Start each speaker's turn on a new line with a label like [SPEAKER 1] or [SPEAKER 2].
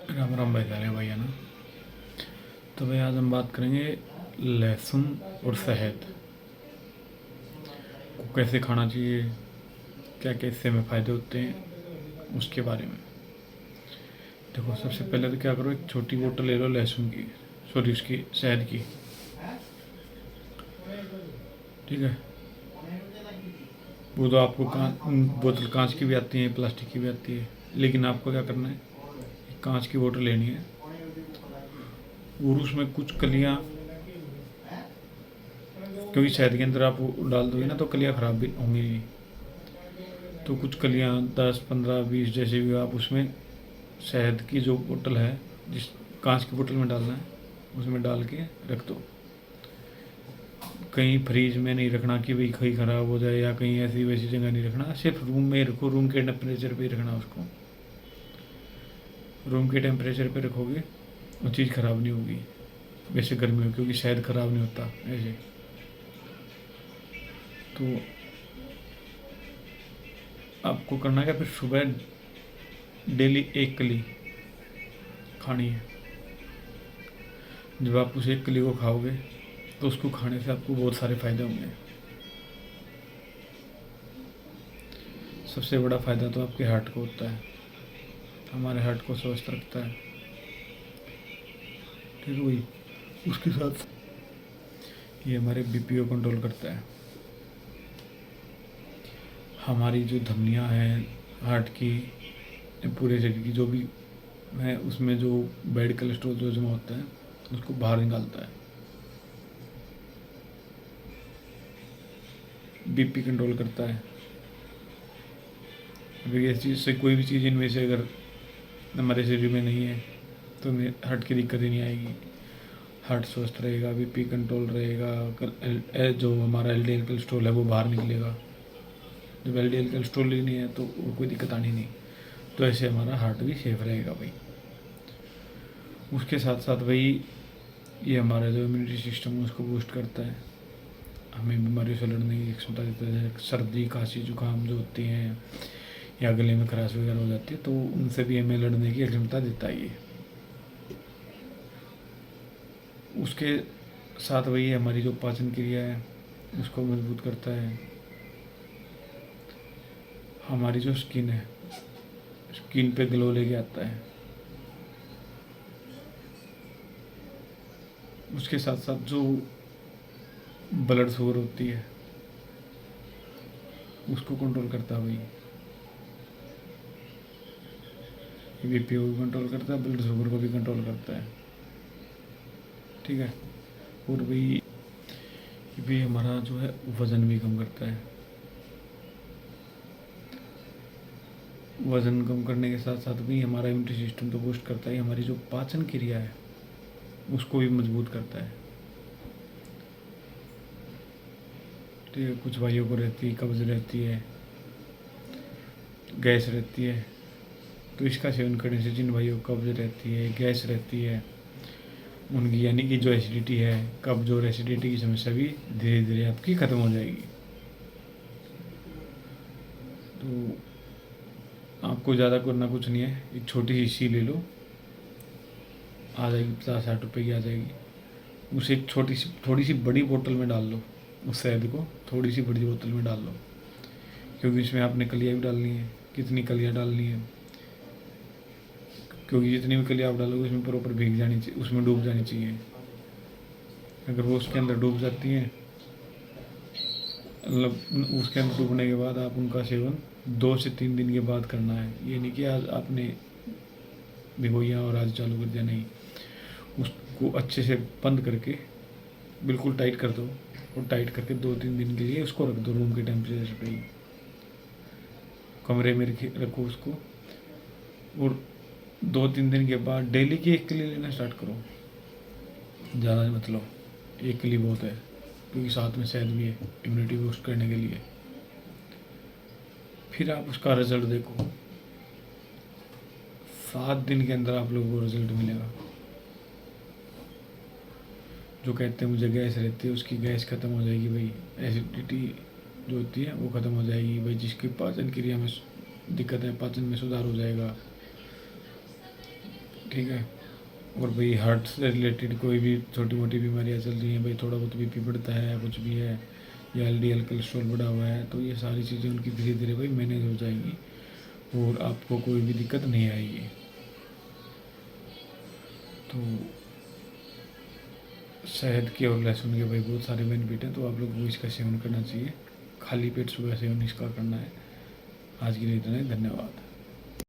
[SPEAKER 1] राम राम भाई सारे भैया ना। तो भाई आज हम बात करेंगे लहसुन और शहद को कैसे खाना चाहिए, क्या क्या इससे हमें फ़ायदे होते हैं उसके बारे में। देखो, सबसे पहले तो क्या करो, एक छोटी बोतल ले लो लहसुन की, सॉरी उसकी शहद की। ठीक है। वो तो आपको बोतल कांच की भी आती है, प्लास्टिक की भी आती है, लेकिन आपको क्या करना है, एक कांच की बोतल लेनी है और उसमें कुछ कलियाँ, क्योंकि शहद के अंदर आप वो डाल दोगे ना तो कलियाँ ख़राब भी होंगी नहीं। तो कुछ कलियाँ 10 15 20 जैसे भी आप उसमें शहद की जो बोतल है, जिस कांच की बोतल में डालना है उसमें डाल के रख दो। कहीं फ्रीज में नहीं रखना कि भाई कहीं ख़राब हो जाए, या कहीं ऐसी वैसी जगह नहीं रखना, सिर्फ रूम में ही रखो, रूम के टेम्परेचर पे ही रखना उसको। रूम के टेम्परेचर पे रखोगे वो चीज़ ख़राब नहीं होगी। वैसे गर्मी में क्योंकि शहद ख़राब नहीं होता ऐसे। तो आपको करना क्या, फिर सुबह डेली एक कली खानी है। जब आप उस एक कली को खाओगे तो उसको खाने से आपको बहुत सारे फ़ायदे होंगे। सबसे बड़ा फ़ायदा तो आपके हार्ट को होता है, हमारे हार्ट को स्वस्थ रखता है। ठीक है भाई। उसके साथ ये हमारे बीपी को कंट्रोल करता है। हमारी जो धमनियाँ हैं हार्ट की, पूरे शरीर की जो भी है, उसमें जो बैड कोलेस्ट्रॉल जो जमा होता है उसको बाहर निकालता है। बीपी कंट्रोल करता है। अगर इस चीज़ से कोई भी चीज़ इनमें से अगर हमारे शरीर में नहीं है तो हमें हार्ट की दिक्कत ही नहीं आएगी। हार्ट स्वस्थ रहेगा, बीपी कंट्रोल रहेगा, जो हमारा एलडीएल कोलेस्ट्रॉल है वो बाहर निकलेगा। जब एलडीएल कोलेस्ट्रॉल ही नहीं है तो वो कोई दिक्कत आनी नहीं। तो ऐसे हमारा हार्ट भी सेफ रहेगा भाई। उसके साथ साथ भाई ये हमारा जो इम्यूनिटी सिस्टम है उसको बूस्ट करता है, हमें बीमारियों से लड़ने की क्षमता देता है। सर्दी खांसी जुकाम जो होती हैं या गले में खराश वगैरह हो जाती है तो उनसे भी हमें लड़ने की क्षमता देता है ये। उसके साथ वही हमारी जो पाचन क्रिया है उसको मजबूत करता है। हमारी जो स्किन है, स्किन पे ग्लो लेके आता है। उसके साथ साथ जो ब्लड शुगर होती है उसको कंट्रोल करता है भाई। बीपी को भी कंट्रोल करता है, ब्लड शुगर को भी कंट्रोल करता है। ठीक है। और भाई ये भी हमारा जो है वज़न भी कम करता है। वज़न कम करने के साथ साथ भी हमारा इम्यूनिटी सिस्टम तो बूस्ट करता है, हमारी जो पाचन क्रिया है उसको भी मजबूत करता है। ठीक है। कुछ भाइयों को रहती है कब्ज़, रहती है गैस, रहती है, तो इसका सेवन करने से जिन भाइयों को कब्ज़ रहती है, गैस रहती है, उनकी यानी कि जो एसिडिटी है, कब्ज़ और एसिडिटी की समस्या भी धीरे धीरे आपकी ख़त्म हो जाएगी। तो आपको ज़्यादा करना कुछ नहीं है, एक छोटी सी सी ले लो, आ जाएगी, 50 60 रुपये की आ जाएगी। उसे एक छोटी सी थोड़ी सी बड़ी बोतल में डाल लो, उस शहद को थोड़ी सी बड़ी बोतल में डाल लो, क्योंकि इसमें आपने कलियाँ भी डालनी है। कितनी कलियाँ डालनी है, क्योंकि जितनी भी कलियाँ आप डालोगे उसमें प्रॉपर भीग जानी चाहिए, उसमें डूब जानी चाहिए। अगर वो उसके अंदर डूब जाती हैं, मतलब उसके अंदर डूबने के बाद आप उनका सेवन 2 से 3 दिन के बाद करना है। ये नहीं कि आज आपने भिगोया और आज चालू कर दिया, नहीं। उसको अच्छे से बंद करके बिल्कुल टाइट कर दो, और टाइट करके 2 3 दिन के लिए उसको रख दो रूम के टेम्परेचर पे ही, कमरे में रखो उसको। और 2 3 दिन के बाद डेली की एक किलो लेना स्टार्ट करो, ज़्यादा मत लो, एक किलो बहुत है, क्योंकि साथ में शहद भी है इम्यूनिटी बूस्ट करने के लिए। फिर आप उसका रिजल्ट देखो, 7 दिन के अंदर आप लोगों को रिजल्ट मिलेगा। जो कहते हैं मुझे गैस रहती है, उसकी गैस ख़त्म हो जाएगी भाई। एसिडिटी जो होती है वो ख़त्म हो जाएगी भाई। जिसकी पाचन क्रिया में दिक्कत है, पाचन में सुधार हो जाएगा। ठीक है। और भाई हार्ट से रिलेटेड कोई भी छोटी मोटी बीमारियाँ चल रही हैं, भाई थोड़ा बहुत बीपी बढ़ता है, कुछ भी है, या एलडीएल कोलेस्ट्रॉल बढ़ा हुआ है, तो ये सारी चीज़ें उनकी धीरे धीरे भाई मैनेज हो जाएंगी और आपको कोई भी दिक्कत नहीं आएगी। तो शहद के और लहसुन के भाई बहुत सारे बेनिफिट हैं, तो आप लोग को इसका सेवन करना चाहिए। खाली पेट सुबह सेवन इसका करना है। आज के लिए इतना ही, धन्यवाद।